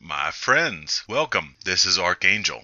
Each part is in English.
My friends, welcome. This is Archangel.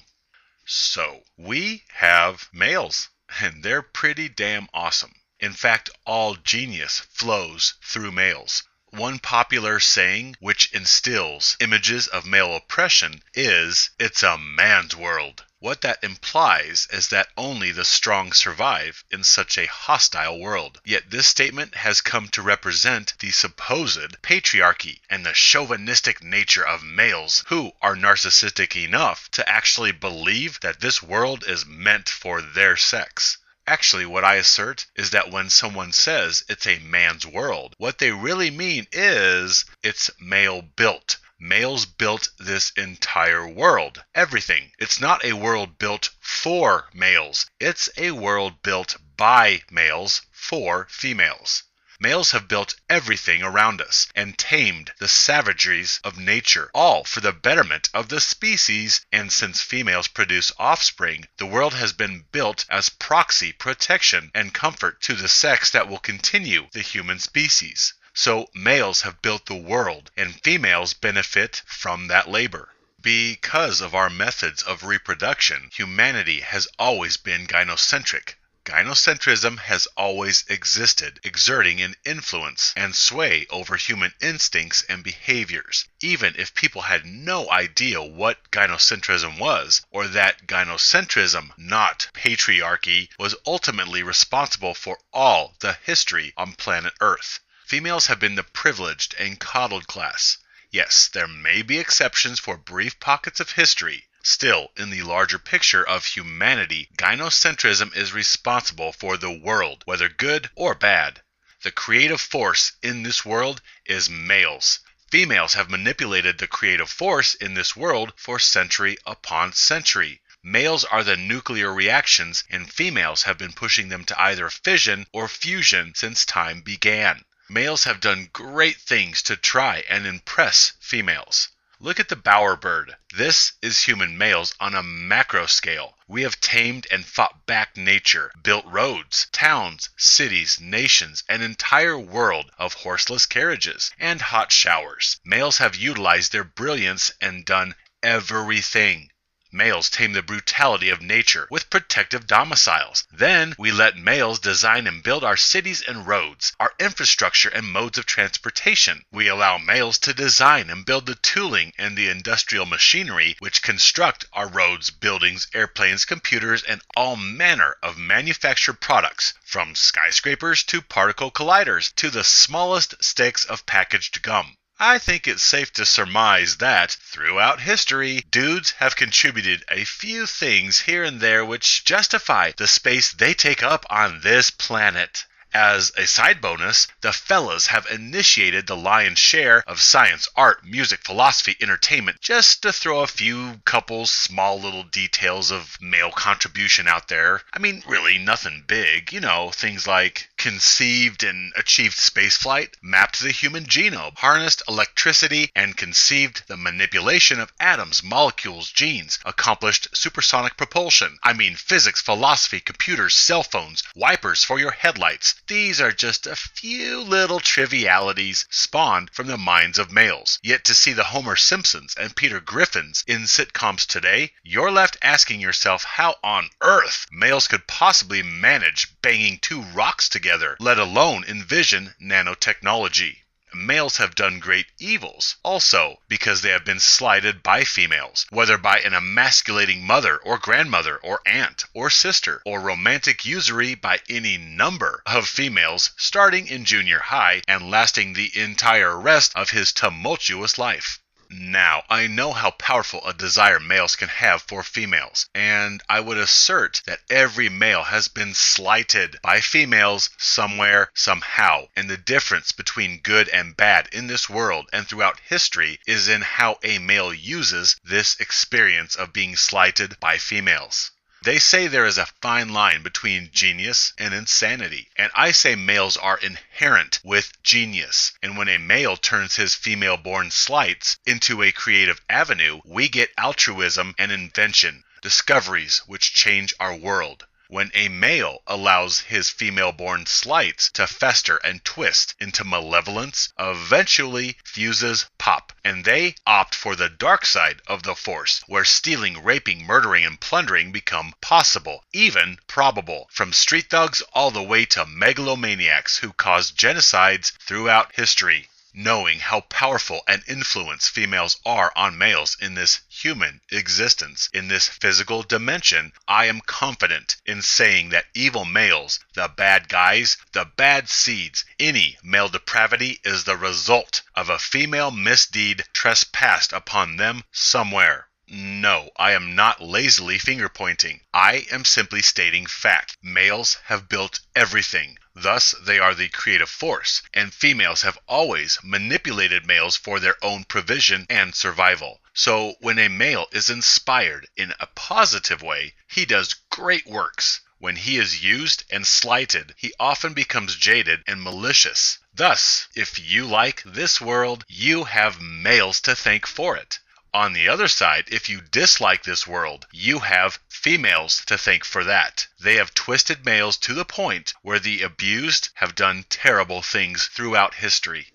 So, we have males, and they're pretty damn awesome. In fact, all genius flows through males. One popular saying, which instills images of male oppression, is, "It's a man's world." What that implies is that only the strong survive in such a hostile world. Yet this statement has come to represent the supposed patriarchy and the chauvinistic nature of males who are narcissistic enough to actually believe that this world is meant for their sex. Actually, what I assert is that when someone says it's a man's world, what they really mean is it's male-built. Males built this entire world. Everything. It's not a world built for males. It's a world built by males for females. Males have built everything around us and tamed the savageries of nature, all for the betterment of the species, and since females produce offspring, the world has been built as proxy protection and comfort to the sex that will continue the human species. So males have built the world, and females benefit from that labor. Because of our methods of reproduction, humanity has always been gynocentric. Gynocentrism has always existed, exerting an influence and sway over human instincts and behaviors, even if people had no idea what gynocentrism was, or that gynocentrism, not patriarchy, was ultimately responsible for all the history on planet Earth. Females have been the privileged and coddled class. Yes, there may be exceptions for brief pockets of history. Still, in the larger picture of humanity, gynocentrism is responsible for the world, whether good or bad. The creative force in this world is males. Females have manipulated the creative force in this world for century upon century. Males are the nuclear reactions, and females have been pushing them to either fission or fusion since time began. Males have done great things to try and impress females. Look at the bowerbird. This is human males on a macro scale. We have tamed and fought back nature, built roads, towns, cities, nations, an entire world of horseless carriages and hot showers. Males have utilized their brilliance and done everything. Males tame the brutality of nature with protective domiciles. Then we let males design and build our cities and roads, our infrastructure and modes of transportation. We allow males to design and build the tooling and the industrial machinery which construct our roads, buildings, airplanes, computers, and all manner of manufactured products, from skyscrapers to particle colliders to the smallest sticks of packaged gum. I think it's safe to surmise that, throughout history, dudes have contributed a few things here and there which justify the space they take up on this planet. As a side bonus, the fellas have initiated the lion's share of science, art, music, philosophy, entertainment, just to throw a few couple small little details of male contribution out there. I mean, really nothing big, things like conceived and achieved spaceflight, mapped the human genome, harnessed electricity, and conceived the manipulation of atoms, molecules, genes, accomplished supersonic propulsion. I mean, physics, philosophy, computers, cell phones, wipers for your headlights. These are just a few little trivialities spawned from the minds of males. Yet to see the Homer Simpsons and Peter Griffins in sitcoms today, you're left asking yourself how on earth males could possibly manage banging two rocks together, let alone envision nanotechnology. Males have done great evils, also because they have been slighted by females, whether by an emasculating mother or grandmother or aunt or sister, or romantic usury by any number of females starting in junior high and lasting the entire rest of his tumultuous life. Now, I know how powerful a desire males can have for females, and I would assert that every male has been slighted by females somewhere, somehow, and the difference between good and bad in this world and throughout history is in how a male uses this experience of being slighted by females. They say there is a fine line between genius and insanity, and I say males are inherent with genius, and when a male turns his female-born slights into a creative avenue, we get altruism and invention, discoveries which change our world. when a male allows his female-born slights to fester and twist into malevolence, eventually fuses pop, and they opt for the dark side of the Force, where stealing, raping, murdering, and plundering become possible, even probable, from street thugs all the way to megalomaniacs who caused genocides throughout history. Knowing how powerful an influence females are on males in this human existence, in this physical dimension, I am confident in saying that evil males, the bad guys, the bad seeds, any male depravity is the result of a female misdeed trespassed upon them somewhere. No, I am not lazily finger-pointing. I am simply stating fact. Males have built everything. Thus, they are the creative force, and females have always manipulated males for their own provision and survival. So, when a male is inspired in a positive way, he does great works. When he is used and slighted, he often becomes jaded and malicious. Thus, if you like this world, you have males to thank for it. On the other side, if you dislike this world, you have females to thank for that. They have twisted males to the point where the abused have done terrible things throughout history.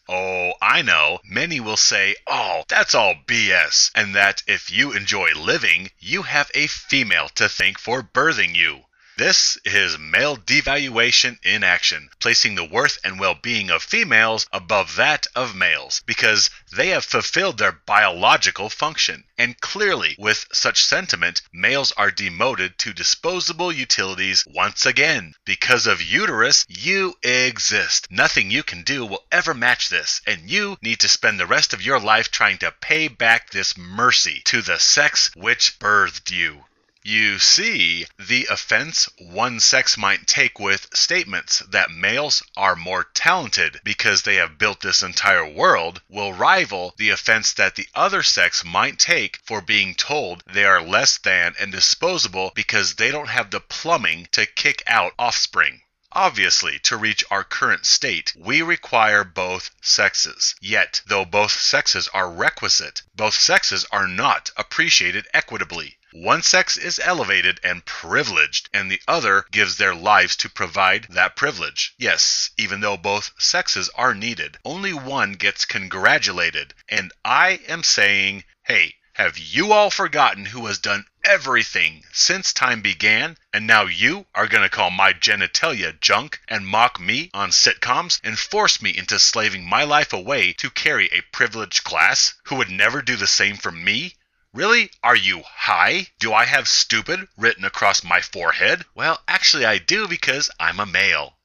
Oh, I know, many will say, oh, that's all BS, and that if you enjoy living, you have a female to thank for birthing you. This is male devaluation in action, placing the worth and well-being of females above that of males, because they have fulfilled their biological function. And clearly, with such sentiment, males are demoted to disposable utilities once again. Because of uterus, you exist. Nothing you can do will ever match this, and you need to spend the rest of your life trying to pay back this mercy to the sex which birthed you. You see, the offense one sex might take with statements that males are more talented because they have built this entire world will rival the offense that the other sex might take for being told they are less than and disposable because they don't have the plumbing to kick out offspring. Obviously, to reach our current state, we require both sexes. Yet, though both sexes are requisite, both sexes are not appreciated equitably. One sex is elevated and privileged, and the other gives their lives to provide that privilege. Yes, even though both sexes are needed, only one gets congratulated. And I am saying, hey, have you all forgotten who has done everything since time began, and now you are going to call my genitalia junk and mock me on sitcoms and force me into slaving my life away to carry a privileged class who would never do the same for me? Really? Are you high? Do I have stupid written across my forehead? Well, actually I do because I'm a male.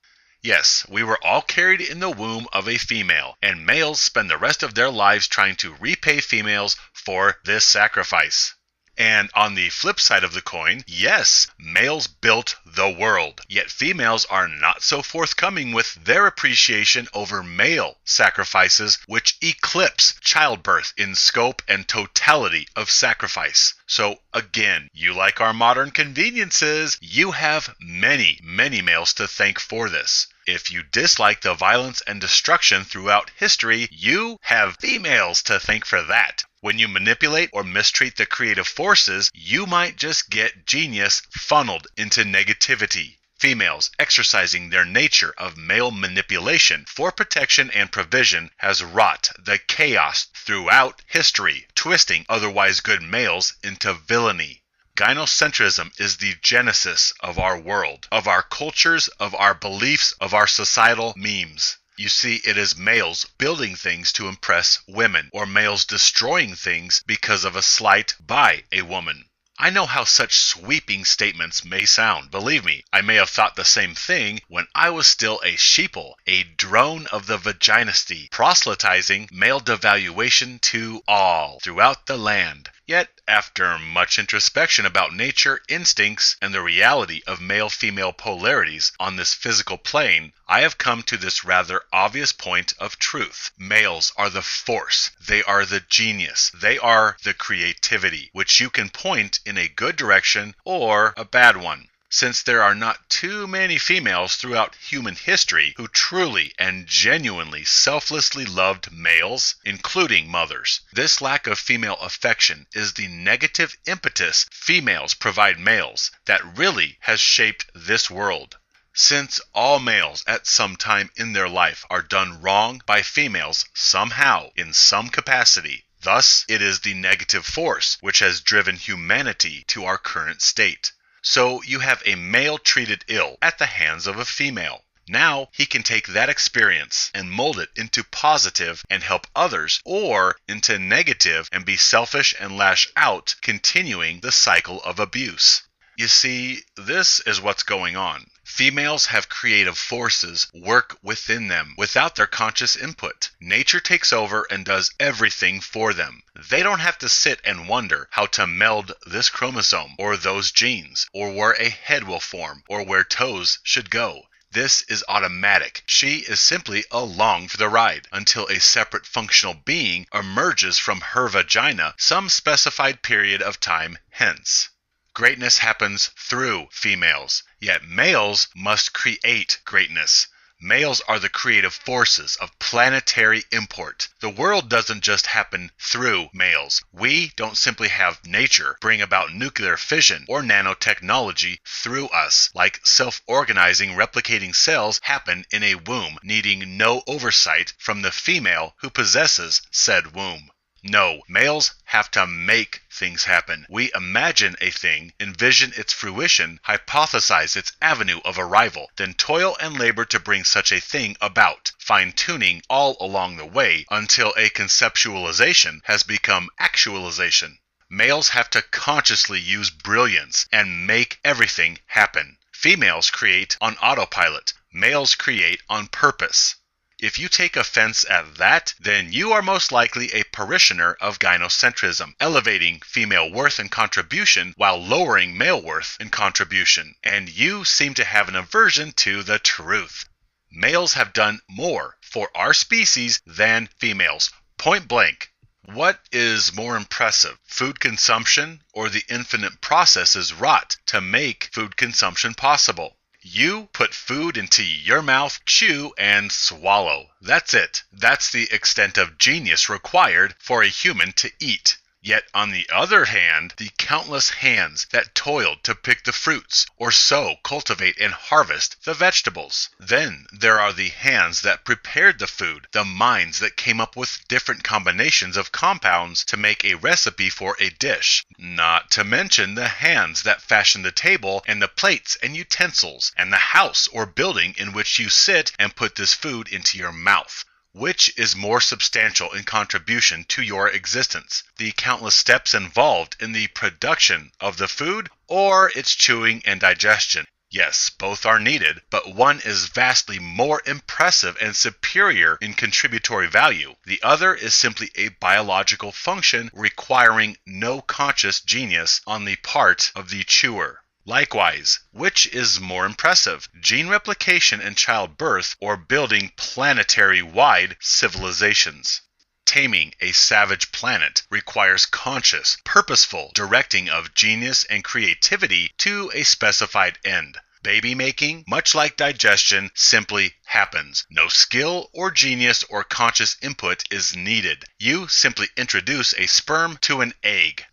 Yes, we were all carried in the womb of a female, and males spend the rest of their lives trying to repay females for this sacrifice. And on the flip side of the coin, yes, males built the world, yet females are not so forthcoming with their appreciation over male sacrifices, which eclipse childbirth in scope and totality of sacrifice. So again, you like our modern conveniences, you have many, many males to thank for this. If you dislike the violence and destruction throughout history, you have females to thank for that. When you manipulate or mistreat the creative forces, you might just get genius funneled into negativity. Females exercising their nature of male manipulation for protection and provision has wrought the chaos throughout history, twisting otherwise good males into villainy. Gynocentrism is the genesis of our world, of our cultures, of our beliefs, of our societal memes. You see, it is males building things to impress women, or males destroying things because of a slight by a woman. I know how such sweeping statements may sound. Believe me, I may have thought the same thing when I was still a sheeple, a drone of the vaginisty, proselytizing male devaluation to all throughout the land. Yet, after much introspection about nature, instincts, and the reality of male-female polarities on this physical plane, I have come to this rather obvious point of truth. Males are the force. They are the genius. They are the creativity, which you can point in a good direction or a bad one. since there are not too many females throughout human history who truly and genuinely selflessly loved males, including mothers. This lack of female affection is the negative impetus females provide males that really has shaped this world. Since all males at some time in their life are done wrong by females somehow in some capacity, thus it is the negative force which has driven humanity to our current state. So you have a male treated ill at the hands of a female. Now he can take that experience and mold it into positive and help others, or into negative and be selfish and lash out, continuing the cycle of abuse. You see, this is what's going on. Females have creative forces work within them without their conscious input. Nature takes over and does everything for them. They don't have to sit and wonder how to meld this chromosome or those genes, or where a head will form, or where toes should go. This is automatic. She is simply along for the ride until a separate functional being emerges from her vagina some specified period of time hence. Greatness happens through females, yet males must create greatness. Males are the creative forces of planetary import. The world doesn't just happen through males. We don't simply have nature bring about nuclear fission or nanotechnology through us, like self-organizing replicating cells happen in a womb, needing no oversight from the female who possesses said womb. No, males have to make things happen. We imagine a thing, envision its fruition, hypothesize its avenue of arrival, then toil and labor to bring such a thing about, fine-tuning all along the way until a conceptualization has become actualization. Males have to consciously use brilliance and make everything happen. Females create on autopilot. Males create on purpose. If you take offense at that, then you are most likely a parishioner of gynocentrism, elevating female worth and contribution while lowering male worth and contribution. And you seem to have an aversion to the truth. Males have done more for our species than females, point blank. What is more impressive, food consumption or the infinite processes wrought to make food consumption possible? You put food into your mouth, chew, and swallow. That's it. That's the extent of genius required for a human to eat. Yet, on the other hand, the countless hands that toiled to pick the fruits, or sow, cultivate, and harvest the vegetables. Then there are the hands that prepared the food, the minds that came up with different combinations of compounds to make a recipe for a dish. Not to mention the hands that fashioned the table and the plates and utensils, and the house or building in which you sit and put this food into your mouth. Which is more substantial in contribution to your existence? The countless steps involved in the production of the food, or its chewing and digestion? Yes, both are needed, but one is vastly more impressive and superior in contributory value. The other is simply a biological function requiring no conscious genius on the part of the chewer. Likewise, which is more impressive, gene replication and childbirth, or building planetary-wide civilizations? Taming a savage planet requires conscious, purposeful directing of genius and creativity to a specified end. Baby making, much like digestion, simply happens. No skill or genius or conscious input is needed. You simply introduce a sperm to an egg.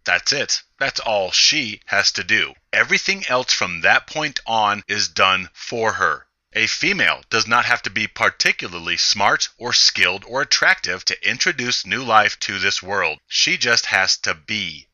That's it. That's all she has to do. Everything else from that point on is done for her. A female does not have to be particularly smart or skilled or attractive to introduce new life to this world. She just has to be.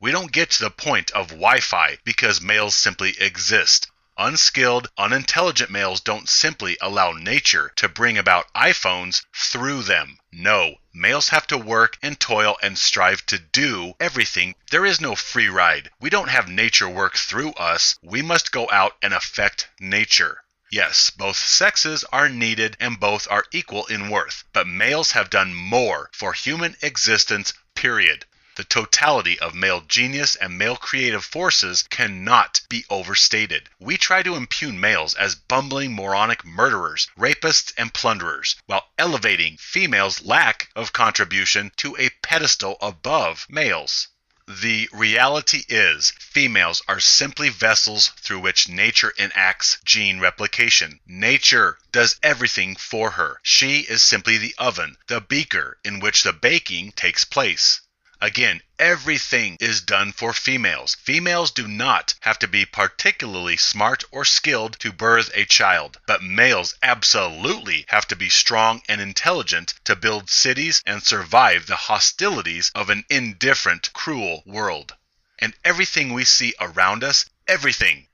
We don't get to the point of Wi-Fi because males simply exist. Unskilled, unintelligent males don't simply allow nature to bring about iPhones through them. No, males have to work and toil and strive to do everything. There is no free ride. We don't have nature work through us. We must go out and affect nature. Yes, both sexes are needed and both are equal in worth, but males have done more for human existence, period. The totality of male genius and male creative forces cannot be overstated. We try to impugn males as bumbling, moronic murderers, rapists, and plunderers, while elevating females' lack of contribution to a pedestal above males. The reality is, females are simply vessels through which nature enacts gene replication. Nature does everything for her. She is simply the oven, the beaker in which the baking takes place. Again, everything is done for females. Females do not have to be particularly smart or skilled to birth a child, but males absolutely have to be strong and intelligent to build cities and survive the hostilities of an indifferent, cruel world. And everything we see around us, everything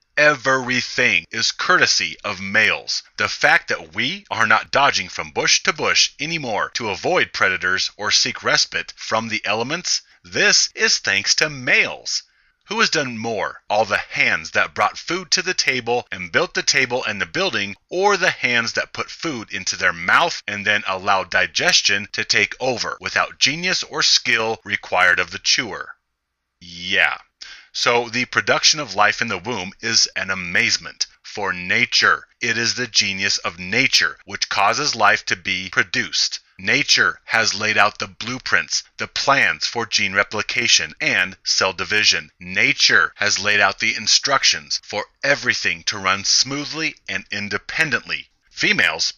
is courtesy of males. The fact that we are not dodging from bush to bush anymore to avoid predators or seek respite from the elements, this is thanks to males. Who has done more, all the hands that brought food to the table and built the table and the building, or the hands that put food into their mouth and then allowed digestion to take over without genius or skill required of the chewer? Yeah. So the production of life in the womb is an amazement for nature. It is the genius of nature which causes life to be produced. Nature has laid out the blueprints, the plans for gene replication and cell division. Nature has laid out the instructions for everything to run smoothly and independently. Females,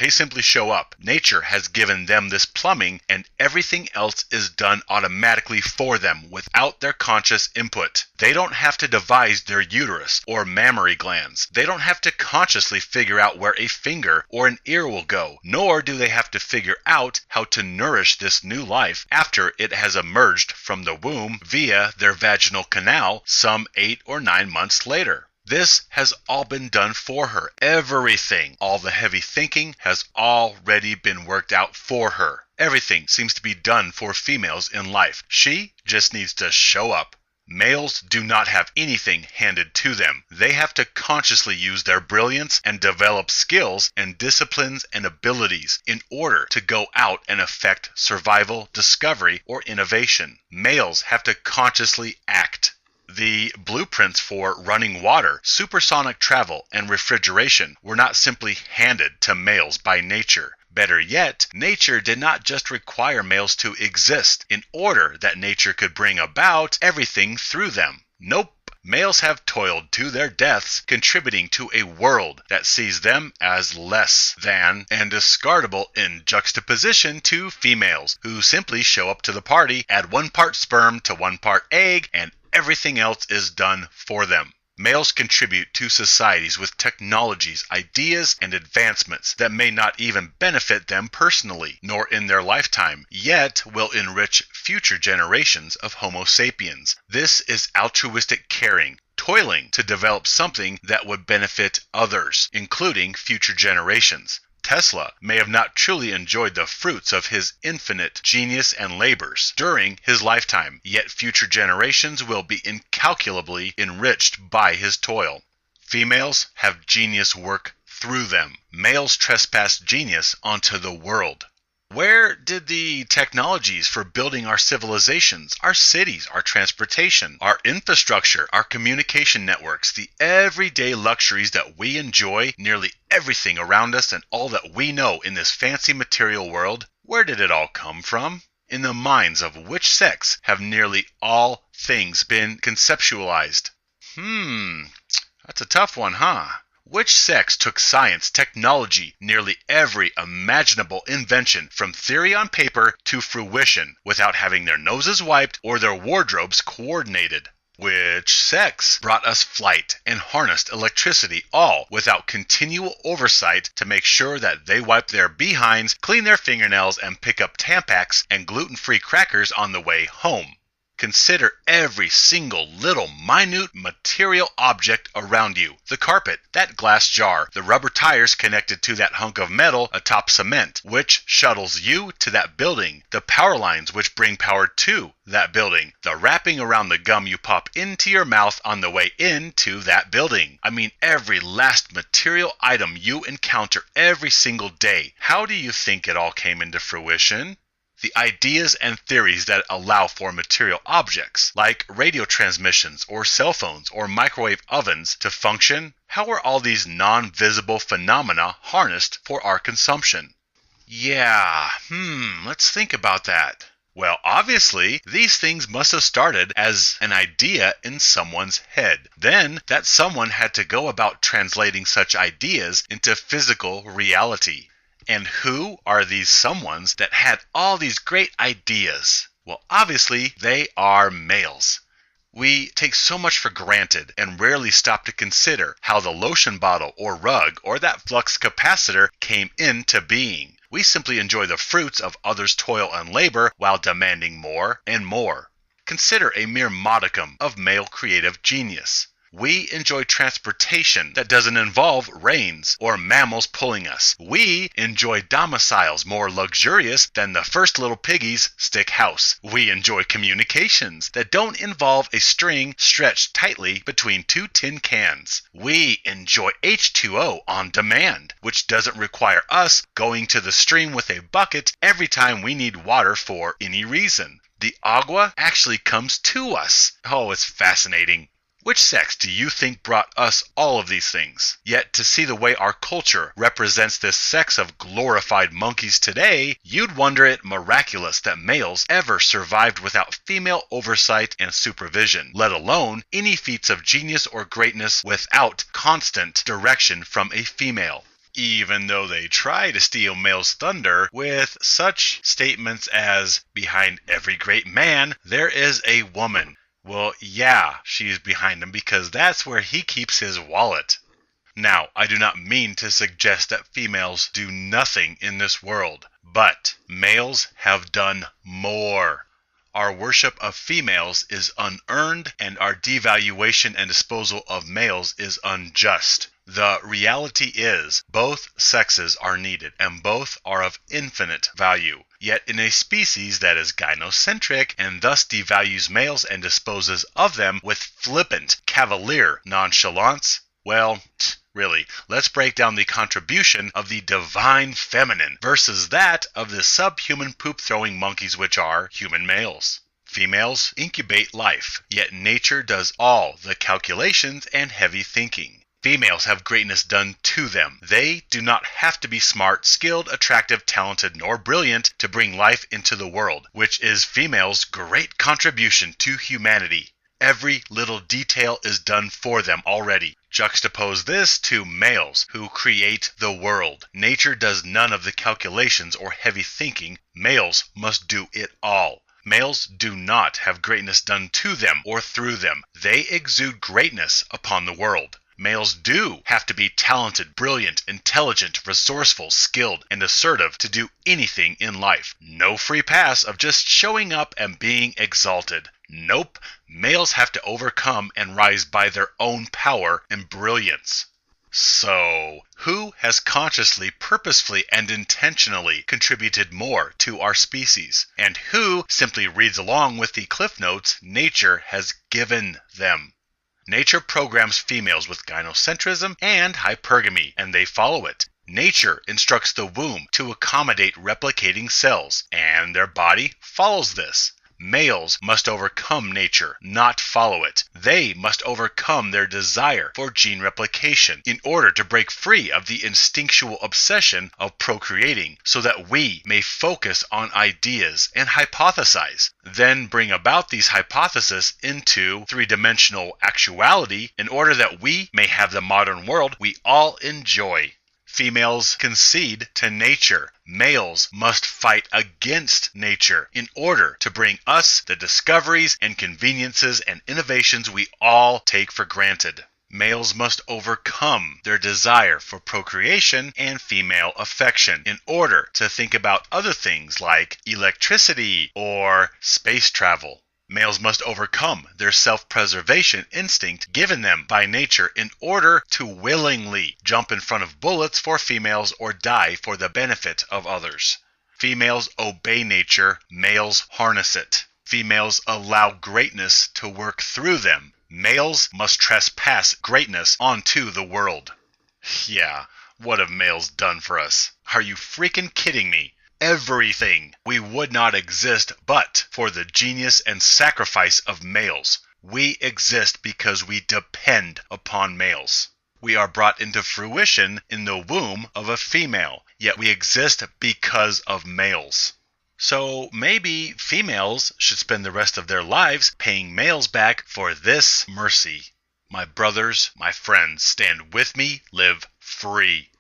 they simply show up. Nature has given them this plumbing, and everything else is done automatically for them without their conscious input. They don't have to devise their uterus or mammary glands. They don't have to consciously figure out where a finger or an ear will go, nor do they have to figure out how to nourish this new life after it has emerged from the womb via their vaginal canal some 8 or 9 months later. This has all been done for her. Everything, all the heavy thinking has already been worked out for her. Everything seems to be done for females in life. She just needs to show up. Males do not have anything handed to them. They have to consciously use their brilliance and develop skills and disciplines and abilities in order to go out and affect survival, discovery, or innovation. Males have to consciously act. The blueprints for running water, supersonic travel, and refrigeration were not simply handed to males by nature. Better yet, nature did not just require males to exist in order that nature could bring about everything through them. Nope. Males have toiled to their deaths, contributing to a world that sees them as less than and discardable in juxtaposition to females, who simply show up to the party, add 1 part sperm to 1 part egg, and everything else is done for them. Males contribute to societies with technologies, ideas, and advancements that may not even benefit them personally, nor in their lifetime, yet will enrich future generations of Homo sapiens. This is altruistic caring, toiling to develop something that would benefit others, including future generations. Tesla may have not truly enjoyed the fruits of his infinite genius and labors during his lifetime, yet future generations will be incalculably enriched by his toil. Females have genius work through them. Males trespass genius onto the world. Where did the technologies for building our civilizations, our cities, our transportation, our infrastructure, our communication networks, the everyday luxuries that we enjoy, nearly everything around us and all that we know in this fancy material world, where did it all come from? In the minds of which sex have nearly all things been conceptualized? That's a tough one, huh? Which sex took science, technology, nearly every imaginable invention from theory on paper to fruition without having their noses wiped or their wardrobes coordinated? Which sex brought us flight and harnessed electricity all without continual oversight to make sure that they wipe their behinds, clean their fingernails, and pick up Tampax and gluten-free crackers on the way home? Consider every single little minute material object around you. The carpet, that glass jar, the rubber tires connected to that hunk of metal atop cement, which shuttles you to that building, the power lines which bring power to that building, the wrapping around the gum you pop into your mouth on the way into that building. I mean, every last material item you encounter every single day. How do you think it all came into fruition? The ideas and theories that allow for material objects, like radio transmissions or cell phones or microwave ovens, to function, how are all these non-visible phenomena harnessed for our consumption? Yeah, let's think about that. Well, obviously, these things must have started as an idea in someone's head. Then, that someone had to go about translating such ideas into physical reality. And who are these someones that had all these great ideas? Well, obviously, they are males. We take so much for granted and rarely stop to consider how the lotion bottle or rug or that flux capacitor came into being. We simply enjoy the fruits of others' toil and labor while demanding more and more. Consider a mere modicum of male creative genius. We enjoy transportation that doesn't involve reins or mammals pulling us. We enjoy domiciles more luxurious than the first little piggy's stick house. We enjoy communications that don't involve a string stretched tightly between two tin cans. We enjoy H2O on demand, which doesn't require us going to the stream with a bucket every time we need water for any reason. The agua actually comes to us. Oh, it's fascinating. Which sex do you think brought us all of these things? Yet to see the way our culture represents this sex of glorified monkeys today, you'd wonder it miraculous that males ever survived without female oversight and supervision, let alone any feats of genius or greatness without constant direction from a female. Even though they try to steal male's thunder with such statements as, behind every great man, there is a woman. Well, yeah, she's behind him because that's where he keeps his wallet. Now, I do not mean to suggest that females do nothing in this world, but males have done more. Our worship of females is unearned, and our devaluation and disposal of males is unjust. The reality is, both sexes are needed, and both are of infinite value. Yet in a species that is gynocentric and thus devalues males and disposes of them with flippant, cavalier nonchalance, well, really, let's break down the contribution of the divine feminine versus that of the subhuman poop-throwing monkeys which are human males. Females incubate life, yet nature does all the calculations and heavy thinking. Females have greatness done to them. They do not have to be smart, skilled, attractive, talented, nor brilliant to bring life into the world, which is females' great contribution to humanity. Every little detail is done for them already. Juxtapose this to males who create the world. Nature does none of the calculations or heavy thinking. Males must do it all. Males do not have greatness done to them or through them. They exude greatness upon the world. Males do have to be talented, brilliant, intelligent, resourceful, skilled, and assertive to do anything in life. No free pass of just showing up and being exalted. Nope, males have to overcome and rise by their own power and brilliance. So, who has consciously, purposefully, and intentionally contributed more to our species? And who simply reads along with the cliff notes nature has given them? Nature programs females with gynocentrism and hypergamy, and they follow it. Nature instructs the womb to accommodate replicating cells, and their body follows this. Males must overcome nature, not follow it. They must overcome their desire for gene replication in order to break free of the instinctual obsession of procreating so that we may focus on ideas and hypothesize, then bring about these hypotheses into three-dimensional actuality in order that we may have the modern world we all enjoy. Females concede to nature. Males must fight against nature in order to bring us the discoveries and conveniences and innovations we all take for granted. Males must overcome their desire for procreation and female affection in order to think about other things like electricity or space travel. Males must overcome their self-preservation instinct given them by nature in order to willingly jump in front of bullets for females or die for the benefit of others. Females obey nature, males harness it. Females allow greatness to work through them. Males must trespass greatness onto the world. Yeah, what have males done for us? Are you freaking kidding me? Everything. We would not exist but for the genius and sacrifice of males. We exist because we depend upon males. We are brought into fruition in the womb of a female, yet we exist because of males. So maybe females should spend the rest of their lives paying males back for this mercy. My brothers, my friends, stand with me, live free.